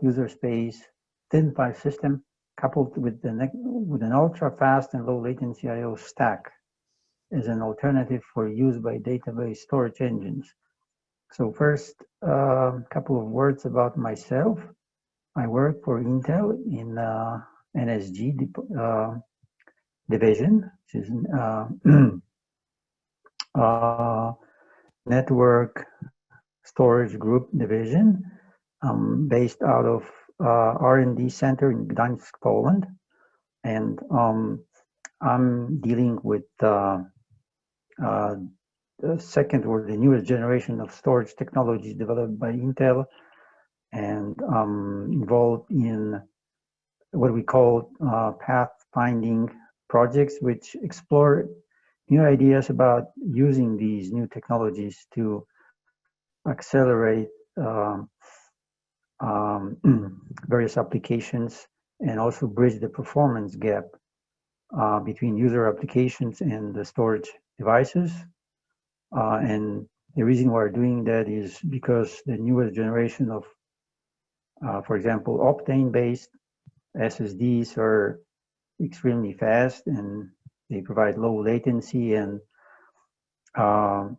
user space thin file system coupled with an ultra-fast and low-latency I/O stack as an alternative for use by database storage engines. So first, a couple of words about myself. I work for Intel in NSG division, which is network storage group division, based out of R&D center in Gdańsk, Poland. And I'm dealing with the second or the newest generation of storage technologies developed by Intel, and involved in what we call pathfinding projects, which explore new ideas about using these new technologies to accelerate various applications and also bridge the performance gap between user applications and the storage devices. And the reason why we're doing that is because the newest generation of, for example, Optane-based SSDs are extremely fast, and they provide low latency, and the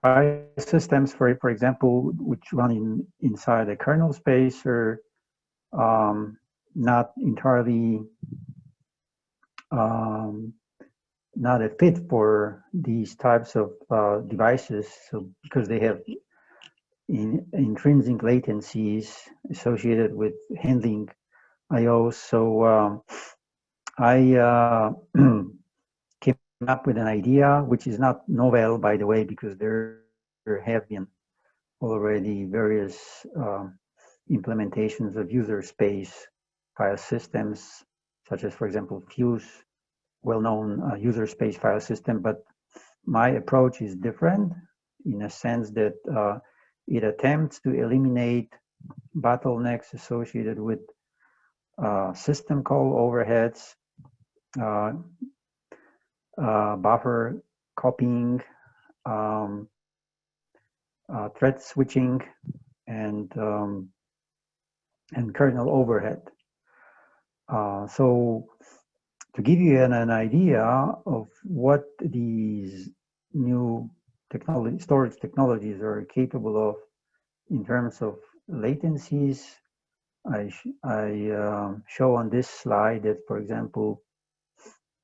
file systems, for example, which run inside the kernel space, are not entirely not a fit for these types of devices. So because they have intrinsic latencies associated with handling I/O, so I came up with an idea, which is not novel, by the way, because there have been already various implementations of user space file systems, such as, for example, Fuse, well-known user space file system. But my approach is different in a sense that it attempts to eliminate bottlenecks associated with system call overheads, buffer copying, thread switching, and kernel overhead. So to give you an idea of what these new storage technologies are capable of in terms of latencies, I show on this slide that, for example,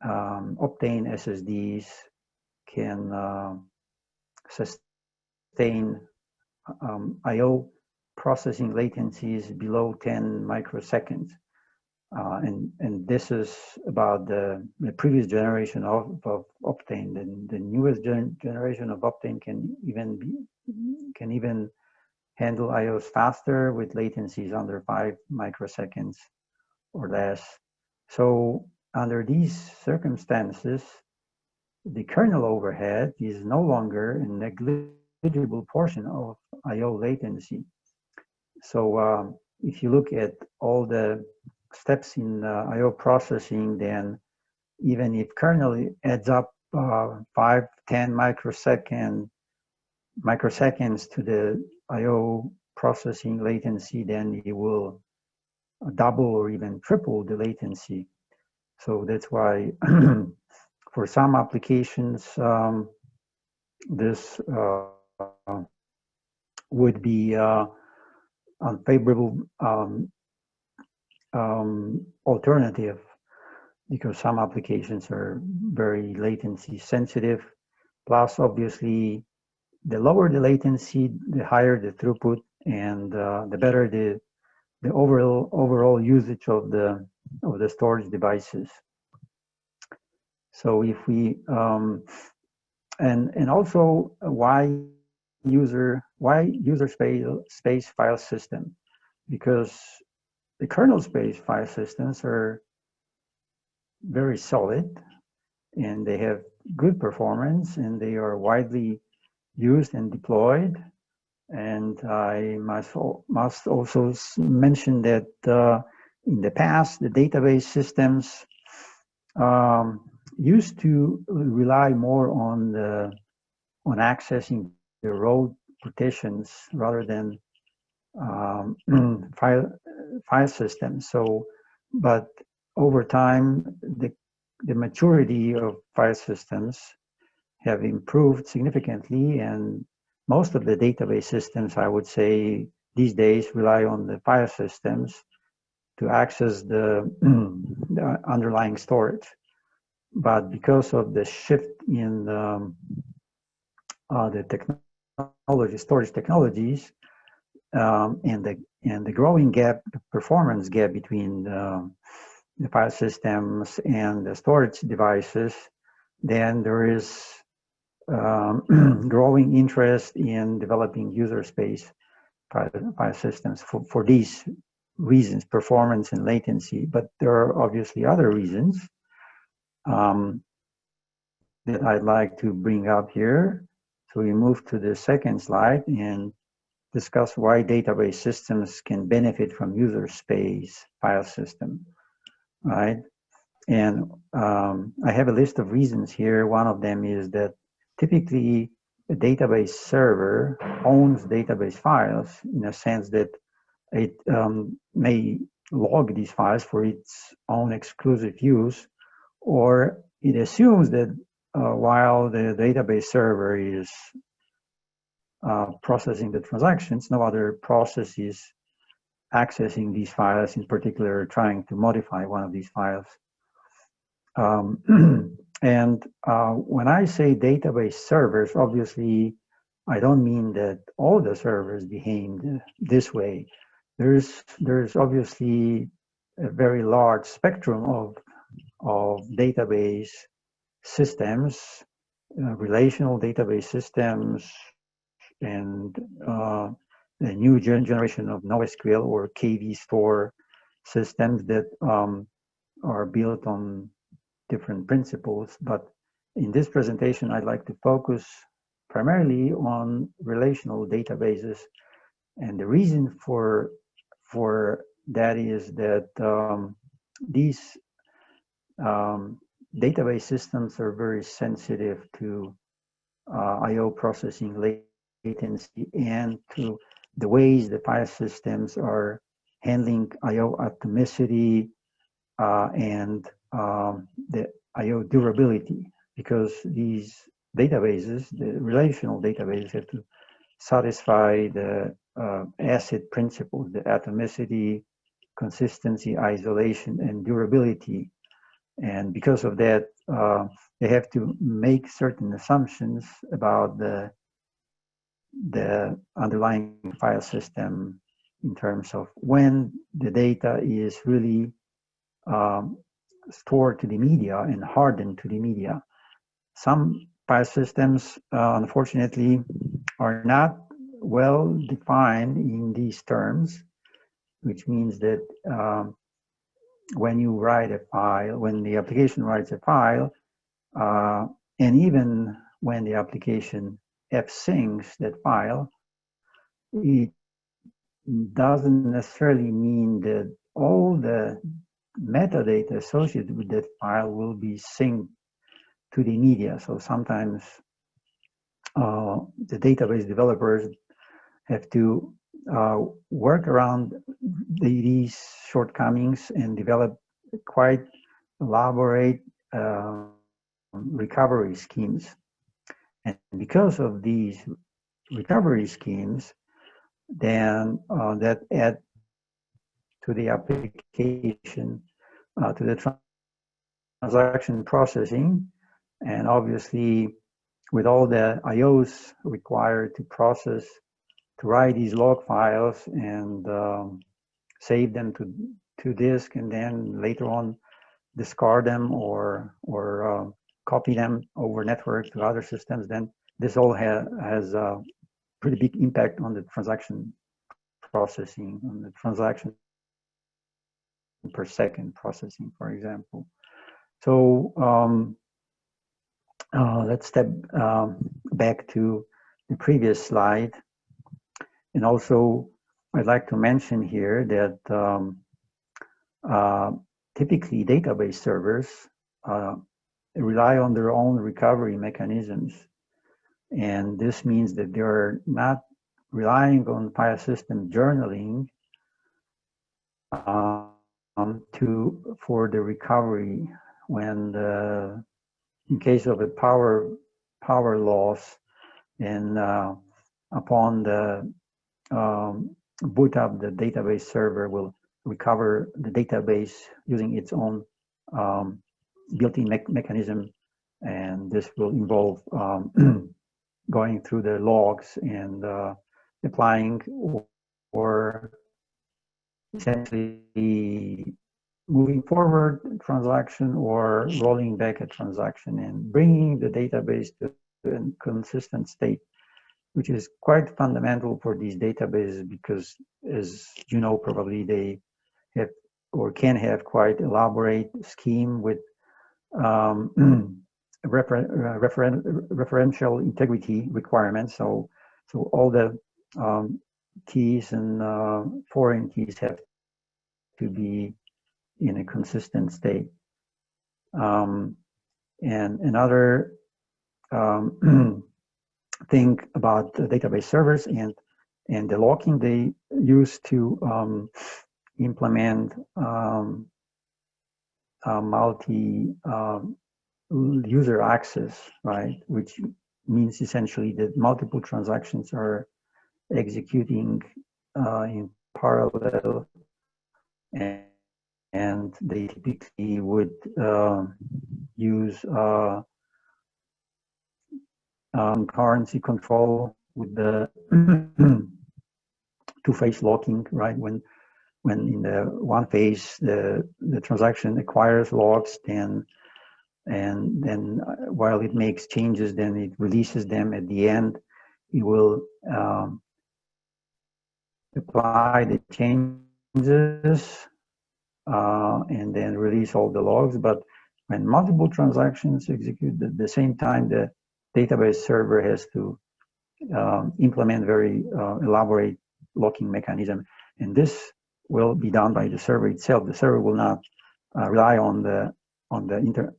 Optane SSDs can sustain I/O processing latencies below 10 microseconds. And this is about the previous generation of Optane. The newest generation of Optane can even handle I/Os faster with latencies under 5 microseconds or less. So under these circumstances, the kernel overhead is no longer a negligible portion of I/O latency. So if you look at all the steps in I/O processing, then even if kernel adds up 5, 10 microseconds to the I/O processing latency, then it will double or even triple the latency. So that's why for some applications, this would be unfavorable alternative, because some applications are very latency sensitive. Plus, obviously, the lower the latency, the higher the throughput, and the better the overall usage of the storage devices. So if we and also why user space file system, because the kernel space file systems are very solid and they have good performance and they are widely used and deployed. And I must also mention that in the past, the database systems used to rely more on accessing the row partitions rather than file systems. So, but over time, the maturity of file systems have improved significantly, and most of the database systems, I would say, these days rely on the file systems to access the, the underlying storage. But because of the shift in the storage technologies, and the growing gap, the performance gap between the file systems and the storage devices, then there is growing interest in developing user space file systems for these reasons, performance and latency. But there are obviously other reasons that I'd like to bring up here. So we move to the second slide and discuss why database systems can benefit from user space file system, right? And I have a list of reasons here. One of them is that typically a database server owns database files in a sense that it may log these files for its own exclusive use, or it assumes that while the database server is processing the transactions, no other process is accessing these files, in particular trying to modify one of these files. And when I say database servers, obviously, I don't mean that all the servers behave this way. There's obviously a very large spectrum of database systems, relational database systems, and the new generation of NoSQL or KV store systems that are built on different principles. But in this presentation, I'd like to focus primarily on relational databases. And the reason for that is that these database systems are very sensitive to I/O processing latency and to the ways the file systems are handling I/O atomicity and the I/O durability, because these databases, the relational databases, have to satisfy the ACID principles, the atomicity, consistency, isolation, and durability. And because of that, they have to make certain assumptions about the underlying file system in terms of when the data is really stored to the media and hardened to the media. Some file systems, unfortunately, are not well defined in these terms, which means that when you write a file, when the application writes a file, and even when the application fsyncs that file, it doesn't necessarily mean that all the metadata associated with that file will be synced to the media. So sometimes the database developers have to work around these shortcomings and develop quite elaborate recovery schemes. And because of these recovery schemes, then that add to the application, to the transaction processing, and obviously with all the IOs required to process, to write these log files and save them to disk, and then later on discard them or copy them over network to other systems, then this all has a pretty big impact on the transaction processing, on the transaction per second processing, for example. So let's step back to the previous slide. And also, I'd like to mention here that typically database servers rely on their own recovery mechanisms. And this means that they're not relying on file system journaling for the recovery when in case of a power loss, and upon the boot up, the database server will recover the database using its own built-in mechanism, and this will involve going through the logs and applying or essentially moving forward a transaction or rolling back a transaction and bringing the database to a consistent state, which is quite fundamental for these databases because, as you know, probably they have or can have quite elaborate scheme with referential integrity requirements. So all the keys and foreign keys have to be in a consistent state. And another thing about the database servers and the locking they use to implement multi user access, right? Which means essentially that multiple transactions are executing in parallel, and they typically would use concurrency control with the two-phase locking, right? When in the one phase the transaction acquires logs, and then while it makes changes, then it releases them at the end. It will apply the changes and then release all the logs. But when multiple transactions execute at the same time, the database server has to implement very elaborate locking mechanism, and this will be done by the server itself. The server will not rely on the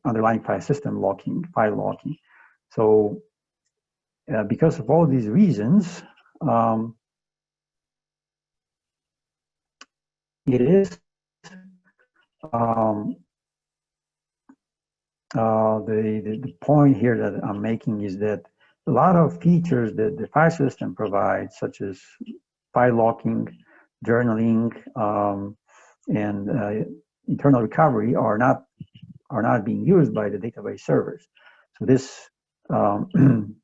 underlying file system locking, file locking. So because of all these reasons, it is the point here that I'm making is that a lot of features that the file system provides, such as file locking, journaling, and internal recovery, are not being used by the database servers. So this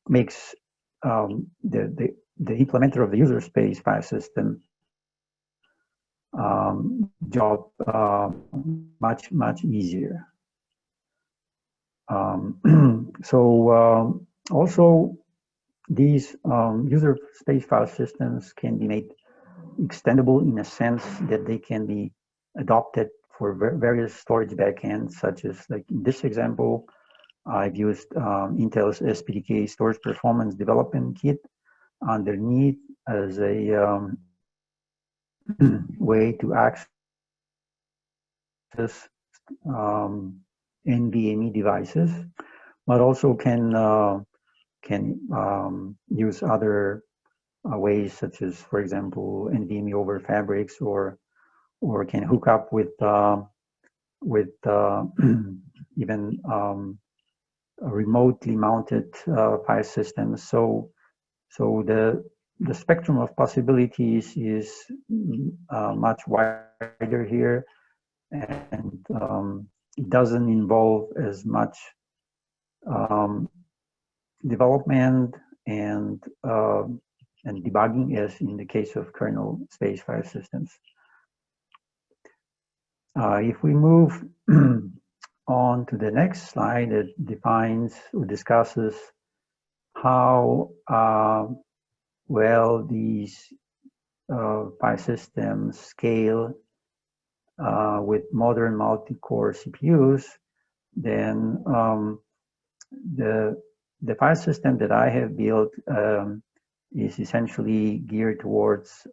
makes the implementer of the user space file system job much easier. Also, these user space file systems can be made extendable in a sense that they can be adopted for various storage backends, such as, like in this example, I've used Intel's SPDK Storage Performance Development Kit underneath as a way to access NVMe devices, but also can use other ways, such as, for example, NVMe over fabrics, or can hook up with even remotely mounted file systems. So the spectrum of possibilities is much wider here, and it doesn't involve as much development and debugging as in the case of kernel space file systems. If we move on to the next slide, that defines or discusses how well these file systems scale with modern multi-core CPUs, then the file system that I have built is essentially geared towards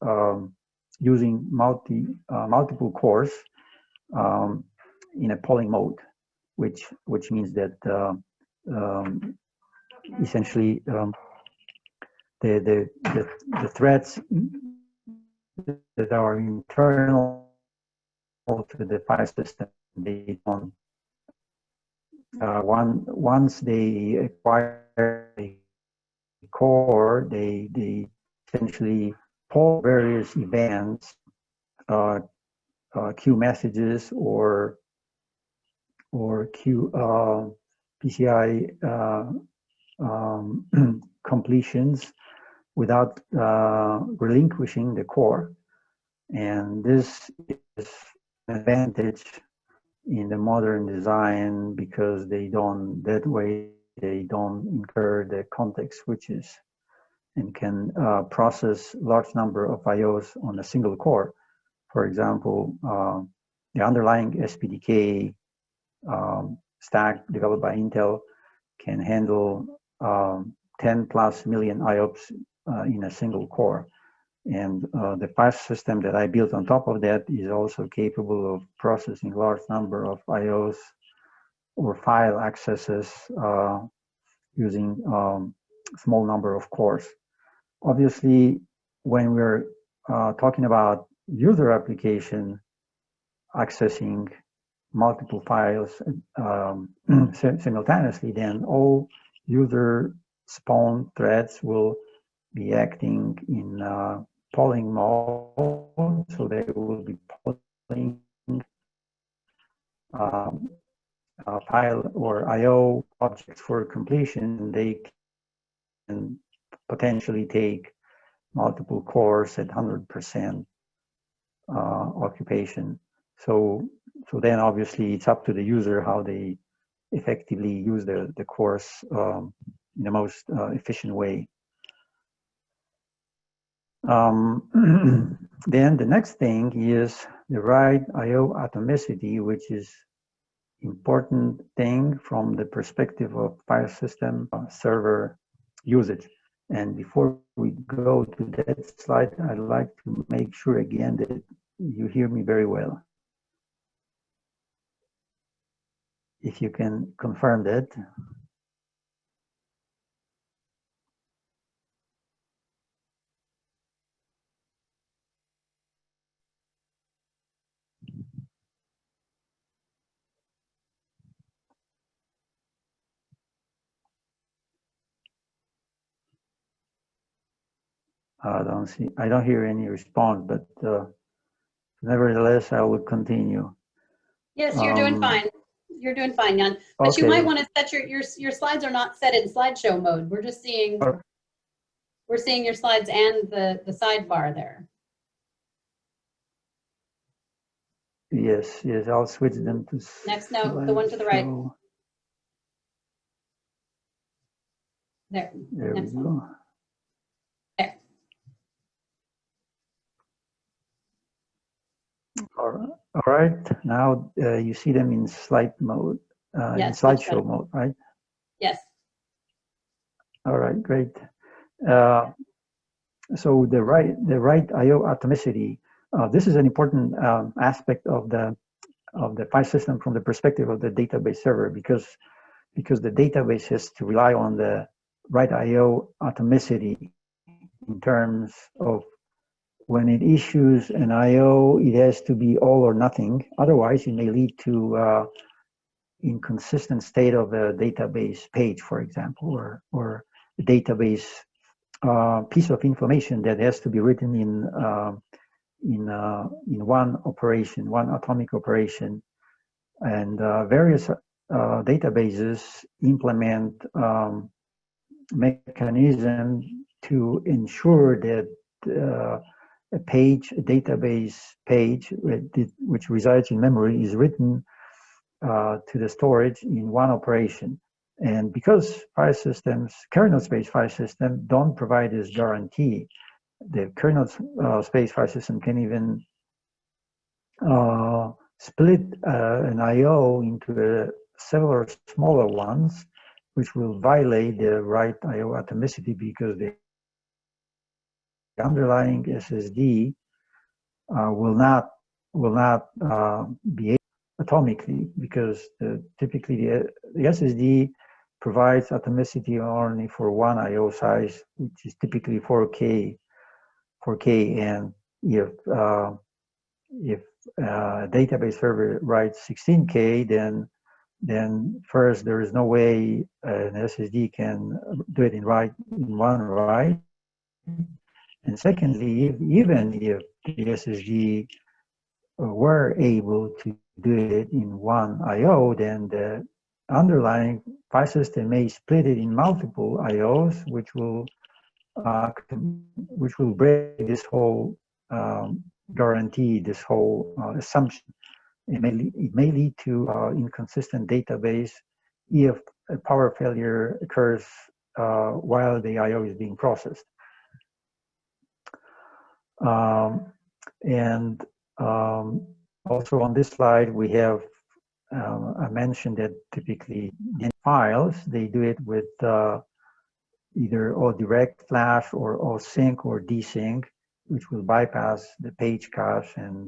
using multiple cores in a polling mode, which means that essentially the threads that are internal to the file system, they don't. Once they acquire a core, they essentially pull various events, queue messages or queue PCI completions without relinquishing the core. And this is an advantage in the modern design because that way they don't incur the context switches and can process large number of IOs on a single core. For example, the underlying SPDK stack developed by Intel can handle 10 plus million IOPS in a single core. And the file system that I built on top of that is also capable of processing large number of IOs or file accesses using small number of cores. Obviously, when we're talking about user application accessing multiple files simultaneously, then all user spawn threads will be acting in polling mode, so they will be polling file or IO objects for completion. They can potentially take multiple cores at 100% occupation. So then obviously it's up to the user how they effectively use the cores in the most efficient way. Then the next thing is the write IO atomicity, which is important thing from the perspective of file system server usage. And before we go to that slide, I'd like to make sure again that you hear me very well. If you can confirm that. I don't hear any response, but nevertheless, I will continue. Yes, you're doing fine. You're doing fine, Jan. But okay. You might want to set your slides are not set in slideshow mode. We're just seeing we're seeing your slides and the sidebar there. Yes, yes, I'll switch them to next. No, the one to the right. There. There we go. There. All right. Now you see them in slide mode, yes, in slideshow mode, right? Yes. All right, great. So the write IO atomicity. This is an important aspect of the file system from the perspective of the database server, because the database has to rely on the write IO atomicity in terms of when it issues an IO, it has to be all or nothing. Otherwise, it may lead to inconsistent state of the database page, for example, or a database piece of information that has to be written in one operation, one atomic operation. And various databases implement mechanisms to ensure that a database page, which resides in memory, is written to the storage in one operation. And because file systems, kernel space file systems don't provide this guarantee, the kernel space file system can even split an IO into several smaller ones, which will violate the write IO atomicity, because the underlying SSD will not be atomically, because typically the SSD provides atomicity only for one I/O size, which is typically 4K. And if a database server writes 16K, then first there is no way an SSD can do it in one write, and secondly, even if the SSD were able to do it in one I/O, then the underlying file system may split it in multiple I/Os, which will break this whole guarantee, this whole assumption. It may lead to inconsistent database if a power failure occurs while the I/O is being processed. Also on this slide, we have I mentioned that typically in files, they do it with either all direct flash or all sync or desync, which will bypass the page cache, and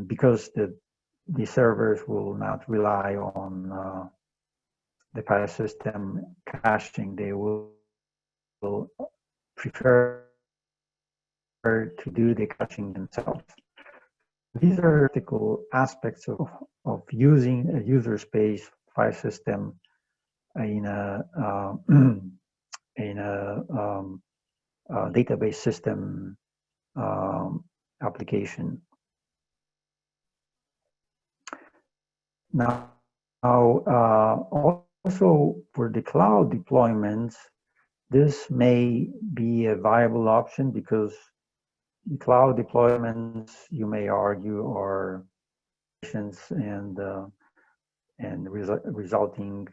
because the servers will not rely on the file system caching, they will prefer to do the caching themselves. These are critical aspects of using a user space file system in a database system application. Now, also for the cloud deployments, this may be a viable option because the cloud deployments, you may argue, are and resulting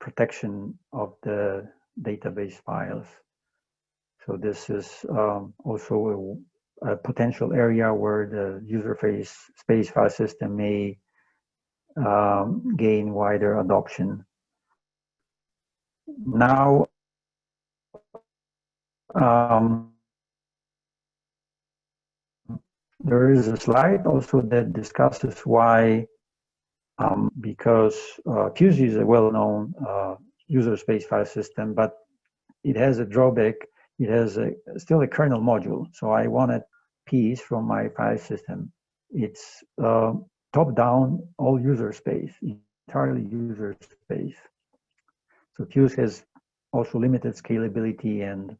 protection of the database files. So this is also a potential area where the user space file system may gain wider adoption. Now, there is a slide also that discusses why, because IXPUG is a well-known user space file system, but it has a drawback. It has still a kernel module. So I want a piece from my file system. It's top-down, all user space, entirely user space. So IXPUG has also limited scalability and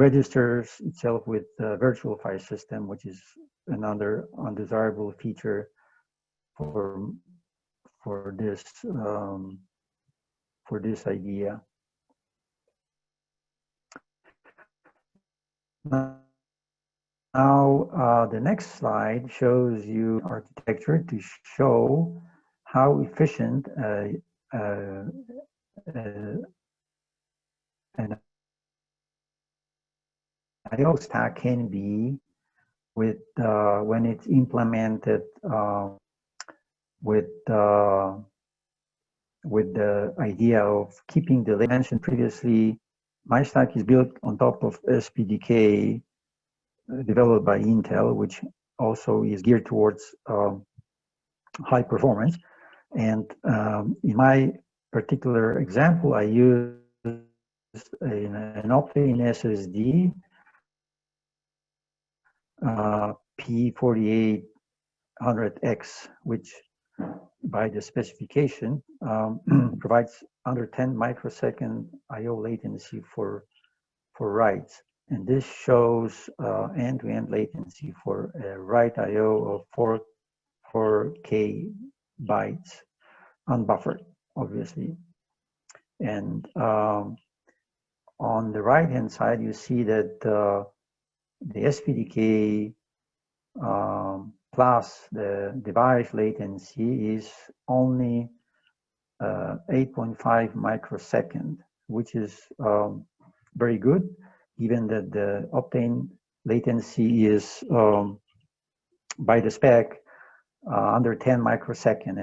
registers itself with a virtual file system, which is another undesirable feature for this idea. Now, the next slide shows you architecture to show how efficient an I/O stack can be with when it's implemented with the idea of keeping the mentioned previously. My stack is built on top of SPDK developed by Intel, which also is geared towards high performance. And in my particular example, I use an Optane SSD P4800X, which by the specification provides under 10 microsecond I/O latency for writes. And this shows end-to-end latency for a write I/O of 4K bytes, unbuffered, obviously. And on the right-hand side, you see that the SPDK plus the device latency is only 8.5 microsecond, which is very good, given that the Optane latency is by the spec under 10 microsecond,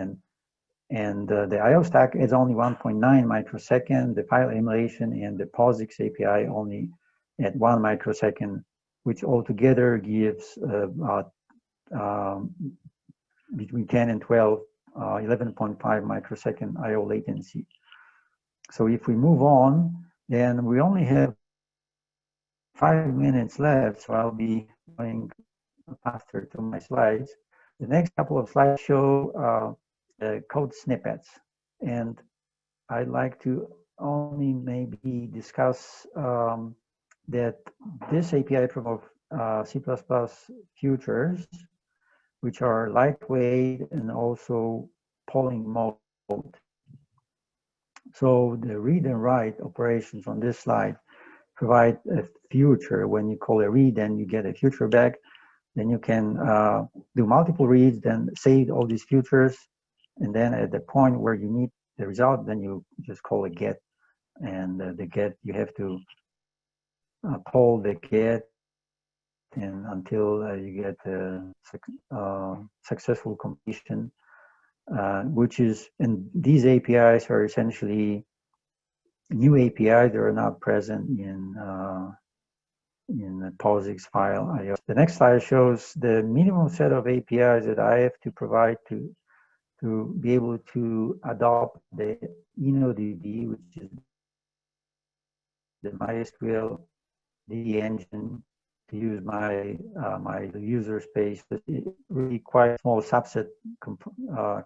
and the I/O stack is only 1.9 microsecond. The file emulation and the POSIX API only at 1 microsecond, which altogether gives about between 10 and 12, 11.5 microsecond I/O latency. So if we move on, then we only have 5 minutes left, so I'll be going faster to my slides. The next couple of slides show code snippets, and I'd like to only maybe discuss that this API provides C++ futures, which are lightweight and also polling mode. So the read and write operations on this slide provide a future. When you call a read and you get a future back, then you can do multiple reads, then save all these futures, and then at the point where you need the result, then you just call a get, and the get, you have to poll the get and until you get successful completion, which is, and these APIs are essentially new APIs that are not present in the POSIX file IO. The next slide shows the minimum set of APIs that I have to provide to be able to adopt the InnoDB, which is the MySQL DB engine, to use my my user space. But it really quite a small subset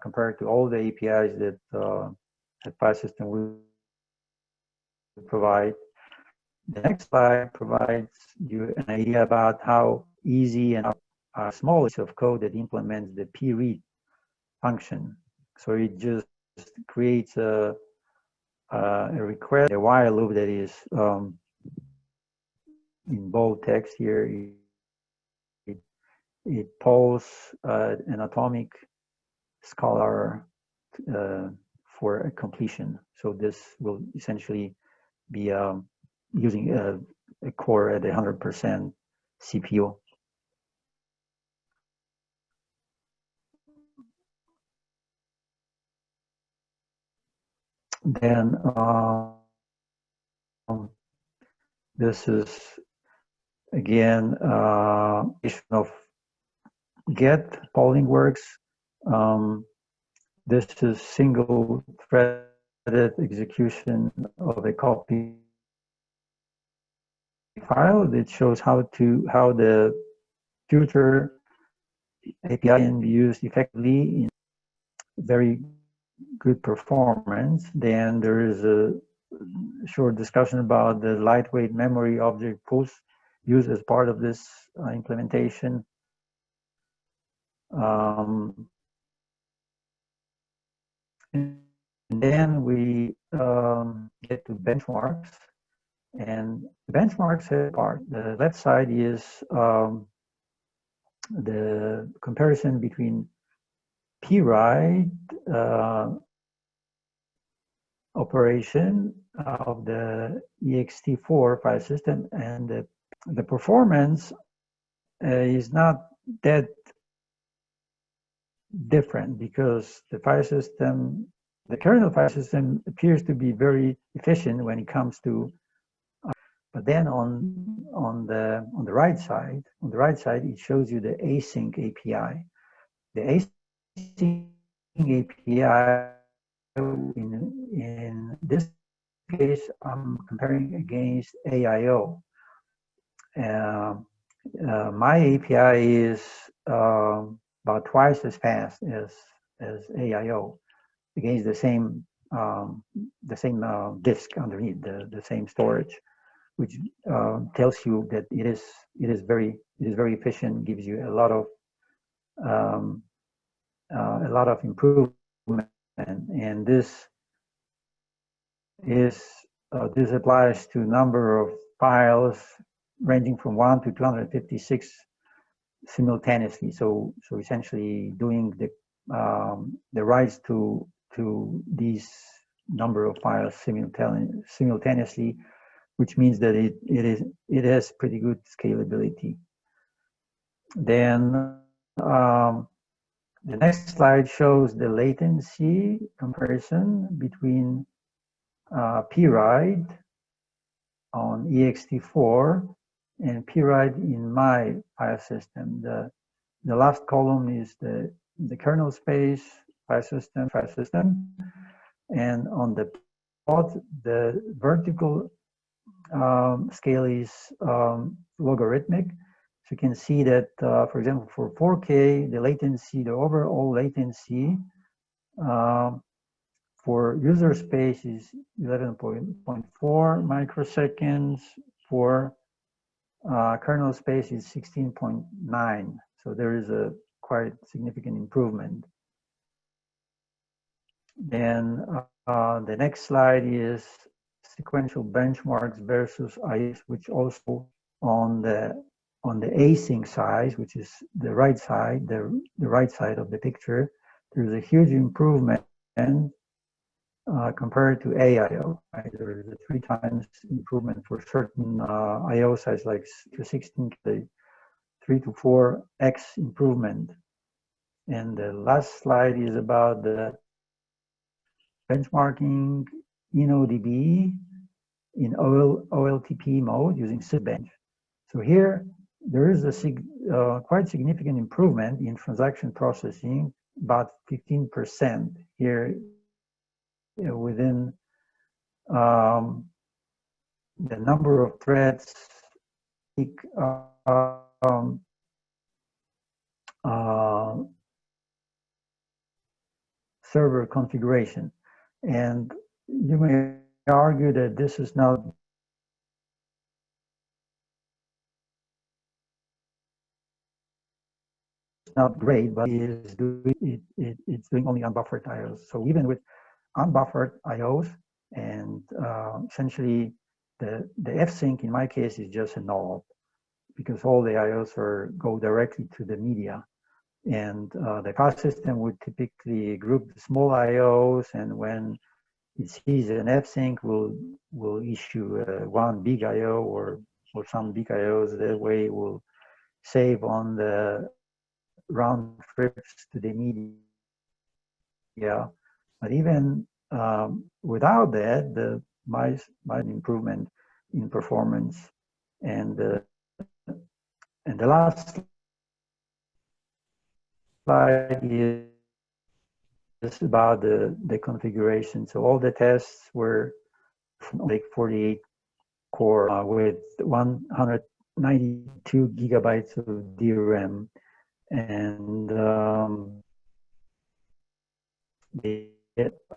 compared to all the APIs that that file system will provide. The next slide provides you an idea about how easy and how small piece of code that implements the pread function. So it just creates a request, a while loop that is in bold text here. It polls an atomic scalar for a completion. So this will essentially be using a core at 100% CPU. Then this is again of get polling works. This is single threaded execution of a copy file that shows how the future API can be used effectively in very good performance. Then there is a short discussion about the lightweight memory object pools used as part of this implementation. And then we get to benchmarks, and the benchmarks have part. The left side is the comparison between pread operation of the ext4 file system, and the performance is not that different because the file system, the kernel file system, appears to be very efficient when it comes to. But then on the right side, it shows you the async API. The async API in this case, I'm comparing against AIO. My API is about twice as fast as AIO against the same disk underneath, the same storage, which tells you that it is very efficient, gives you a lot of improvement, and this applies to a number of files ranging from 1 to 256 simultaneously. So essentially doing the writes to these number of files simultaneously, which means that it has pretty good scalability. Then the next slide shows the latency comparison between pread on ext4 and pread in my file system. The last column is the the kernel space, file system, and on the plot, the vertical scale is logarithmic. So you can see that, for example, for 4K, the latency, the overall latency for user space is 11.4 microseconds. For kernel space is 16.9. So there is a quite significant improvement. Then the next slide is sequential benchmarks versus IX, which also on the async side, which is the right side, the right side of the picture, there's a huge improvement compared to AIO. Right? There is a 3 times improvement for certain IO size like 16, the 3 to 4x improvement. And the last slide is about the benchmarking InnoDB in OLTP mode using sysbench. So here there is a quite significant improvement in transaction processing, about 15% here within the number of threads server configuration. And you may argue that this is not great, but it's doing only unbuffered IOs. So even with unbuffered IOs, and essentially the F-sync in my case is just a null, because all the IOs go directly to the media. And the file system would typically group the small IOs, and when it sees an F-sync, will issue one big IO or some big IOs. That way it will save on the round trips to the media. But even without that, the might improvement in performance. And the last slide is about the configuration. So all the tests were like 48 core with 192 gigabytes of DRAM, and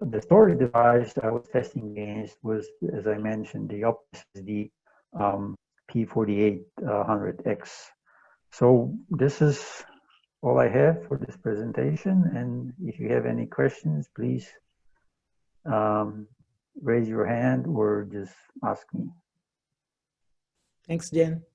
the storage device I was testing against was, as I mentioned, the OptiSSD P4800X. So this is all I have for this presentation, and if you have any questions, please raise your hand or just ask me. Thanks, Jen.